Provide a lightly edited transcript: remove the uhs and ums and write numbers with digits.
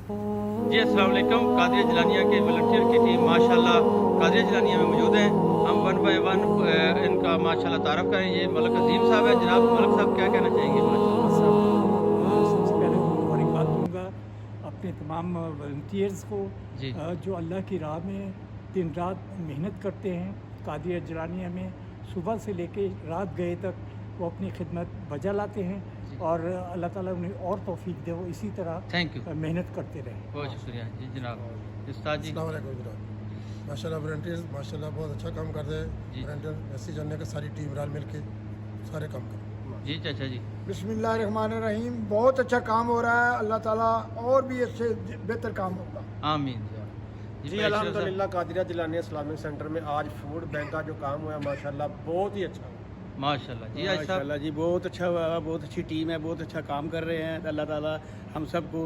जी अस्सलाम वालेकुम। कादरिया जलानिया के वॉलंटियर की टीम माशाल्लाह कादरिया जलानिया में मौजूद हैं। हम वन बाय वन इनका माशाल्लाह तारफ़ करें। ये मलक अजीम साहब है। जनाब मलक साहब क्या कहना चाहेंगे? सबसे पहले मुबारकबाद दूँगा अपने तमाम वॉलंटियर्स को जी जो अल्लाह की राह में दिन रात मेहनत करते हैं। कादरिया जलानिया में सुबह से लेके रात गए तक वो अपनी खिदमत बजा लाते हैं और अल्लाह ताला उन्हें और तौफीक दे, वो इसी तरह थैंक यू, मेहनत करते रहें। बहुत शुक्रिया जी जनाब। उस्ताद जी अस्सलाम वालेकुम जनाब। माशाल्लाह वॉलंटियर्स माशाल्लाह बहुत अच्छा काम कर रहे जी। हैं। वॉलंटियर मैसेज जानने का सारी टीम राल मिल के सारे काम कर रहे हैं। जी चाचा जी बिस्मिल्लाहिर्रहमानिर्रहीम। बहुत अच्छा काम हो रहा है, अल्लाह ताला और भी अच्छे बेहतर काम होगा। आमीन जी अल्हम्दुलिल्लाह। कादरिया जलानिया इस्लामिक सेंटर में आज फूड बैंक का जो काम हुआ माशाल्लाह बहुत ही अच्छा हुआ। माशाल्लाह जी। आज साहब माशाल्लाह जी बहुत अच्छा हुआ, बहुत अच्छी टीम है, बहुत अच्छा काम कर रहे हैं। अल्लाह ताला हम सबको